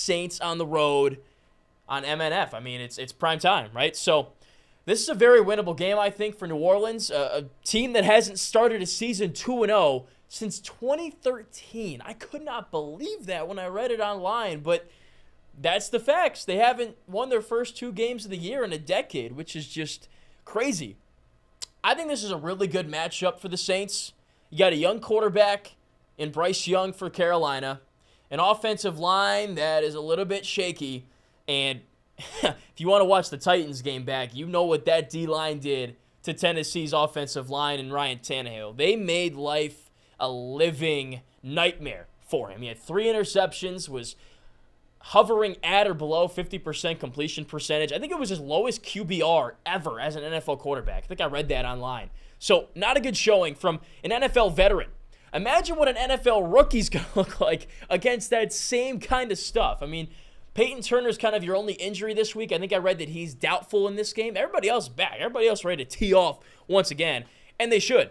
Saints on the road on MNF. I mean, it's prime time, right? So this is a very winnable game, I think, for New Orleans, a team that hasn't started a season 2-0 since 2013. I could not believe that when I read it online, but that's the facts. They haven't won their first 2 games of the year in a decade, which is just crazy. I think this is a really good matchup for the Saints. You got a young quarterback in Bryce Young for Carolina, an offensive line that is a little bit shaky, and if you want to watch the Titans game back, you know what that D-line did to Tennessee's offensive line and Ryan Tannehill. They made life a living nightmare for him. He had 3 interceptions, was hovering at or below 50% completion percentage. I think it was his lowest QBR ever as an NFL quarterback. I think I read that online. So not a good showing from an NFL veteran. Imagine what an NFL rookie's going to look like against that same kind of stuff. I mean, Peyton Turner's kind of your only injury this week. I think I read that he's doubtful in this game. Everybody else back. Everybody else ready to tee off once again, and they should.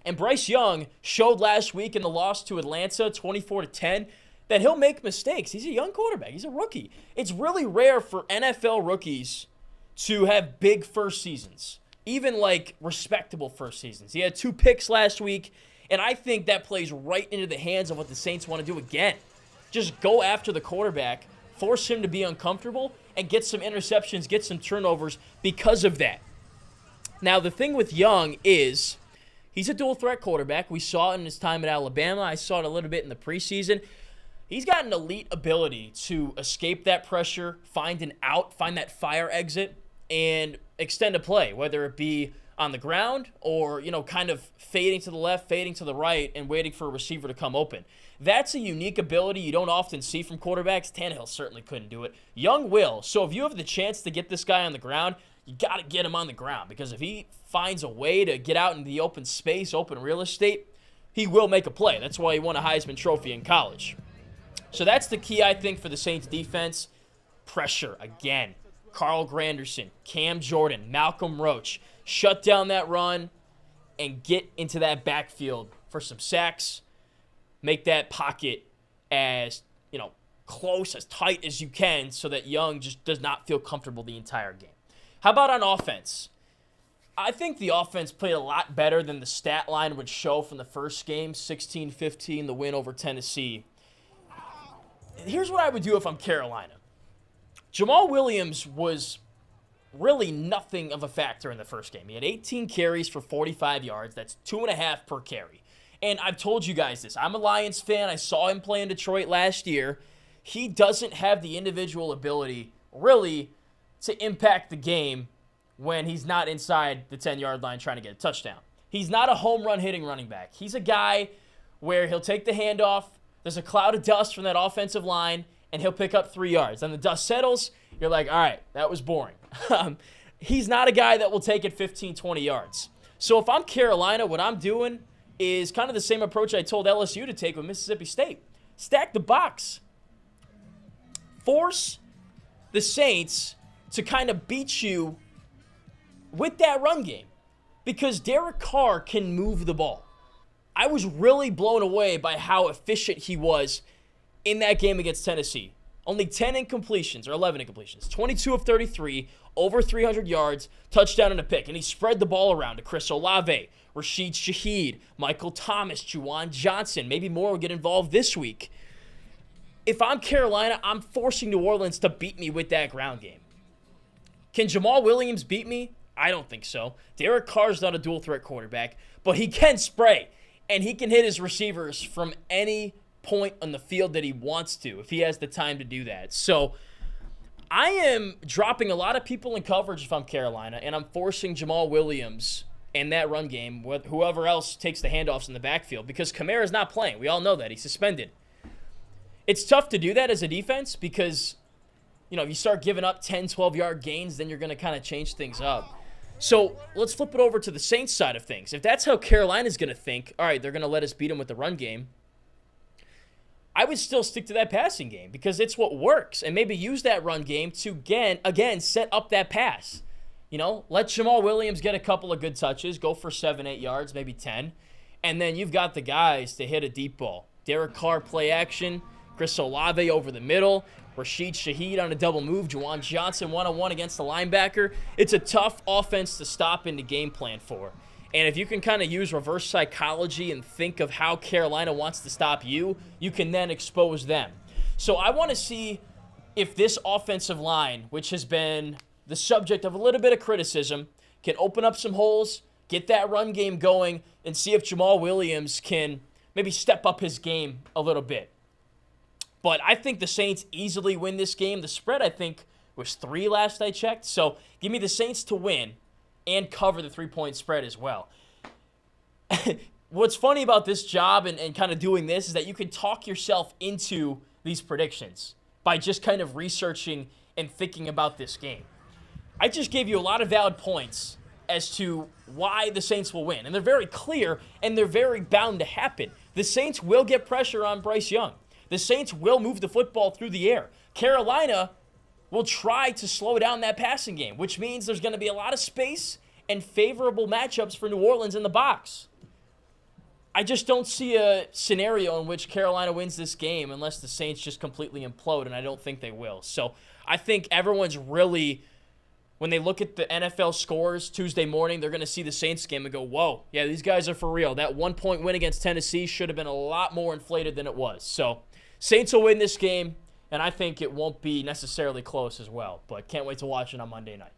And Bryce Young showed last week in the loss to Atlanta, 24-10, that he'll make mistakes. He's a young quarterback. He's a rookie. It's really rare for NFL rookies to have big first seasons, even like respectable first seasons. He had 2 picks last week, and I think that plays right into the hands of what the Saints want to do again. Just go after the quarterback, force him to be uncomfortable, and get some interceptions, get some turnovers because of that. Now, the thing with Young is he's a dual-threat quarterback. We saw it in his time at Alabama. I saw it a little bit in the preseason. He's got an elite ability to escape that pressure, find an out, find that fire exit, and extend a play, whether it be on the ground or, kind of fading to the left, fading to the right, and waiting for a receiver to come open. That's a unique ability you don't often see from quarterbacks. Tannehill certainly couldn't do it. Young will. So if you have the chance to get this guy on the ground, you got to get him on the ground, because if he finds a way to get out in the open space, open real estate, he will make a play. That's why he won a Heisman Trophy in college. So that's the key, I think, for the Saints defense. Pressure again. Carl Granderson, Cam Jordan, Malcolm Roach. Shut down that run and get into that backfield for some sacks. Make that pocket as, close, as tight as you can so that Young just does not feel comfortable the entire game. How about on offense? I think the offense played a lot better than the stat line would show from the first game, 16-15, the win over Tennessee. Here's what I would do if I'm Carolina. Jamal Williams was really nothing of a factor in the first game. He had 18 carries for 45 yards. That's 2.5 per carry. And I've told you guys this. I'm a Lions fan. I saw him play in Detroit last year. He doesn't have the individual ability, really, to impact the game when he's not inside the 10-yard line trying to get a touchdown. He's not a home run hitting running back. He's a guy where he'll take the handoff. There's a cloud of dust from that offensive line, and he'll pick up 3 yards. Then the dust settles. You're like, all right, that was boring. He's not a guy that will take it 15, 20 yards. So if I'm Carolina, what I'm doing is kind of the same approach I told LSU to take with Mississippi State. Stack the box. Force the Saints to kind of beat you with that run game, because Derek Carr can move the ball. I was really blown away by how efficient he was in that game against Tennessee. Only 10 incompletions, or 11 incompletions. 22 of 33, over 300 yards, touchdown and a pick. And he spread the ball around to Chris Olave, Rashid Shaheed, Michael Thomas, Juwan Johnson. Maybe more will get involved this week. If I'm Carolina, I'm forcing New Orleans to beat me with that ground game. Can Jamal Williams beat me? I don't think so. Derek Carr's not a dual-threat quarterback, but he can spray. And he can hit his receivers from any point on the field that he wants to if he has the time to do that. So I am dropping a lot of people in coverage if I'm Carolina, and I'm forcing Jamal Williams in that run game with whoever else takes the handoffs in the backfield, because Kamara's not playing. We all know that. He's suspended. It's tough to do that as a defense because, if you start giving up 10, 12-yard gains, then you're going to kind of change things up. So let's flip it over to the Saints side of things. If that's how Carolina's going to think, all right, they're going to let us beat them with the run game, I would still stick to that passing game because it's what works, and maybe use that run game to, again, set up that pass. Let Jamal Williams get a couple of good touches, go for 7, 8 yards, maybe 10, and then you've got the guys to hit a deep ball. Derek Carr play action, Chris Olave over the middle. Rashid Shaheed on a double move, Juwan Johnson one-on-one against the linebacker. It's a tough offense to stop and to game plan for. And if you can kind of use reverse psychology and think of how Carolina wants to stop you, you can then expose them. So I want to see if this offensive line, which has been the subject of a little bit of criticism, can open up some holes, get that run game going, and see if Jamal Williams can maybe step up his game a little bit. But I think the Saints easily win this game. The spread, I think, was 3 last I checked. So give me the Saints to win and cover the 3-point spread as well. What's funny about this job and kind of doing this is that you can talk yourself into these predictions by just kind of researching and thinking about this game. I just gave you a lot of valid points as to why the Saints will win. And they're very clear, and they're very bound to happen. The Saints will get pressure on Bryce Young. The Saints will move the football through the air. Carolina will try to slow down that passing game, which means there's going to be a lot of space and favorable matchups for New Orleans in the box. I just don't see a scenario in which Carolina wins this game unless the Saints just completely implode, and I don't think they will. So I think everyone's really, when they look at the NFL scores Tuesday morning, they're going to see the Saints game and go, whoa, yeah, these guys are for real. That 1-point win against Tennessee should have been a lot more inflated than it was. So Saints will win this game, and I think it won't be necessarily close as well. But can't wait to watch it on Monday night.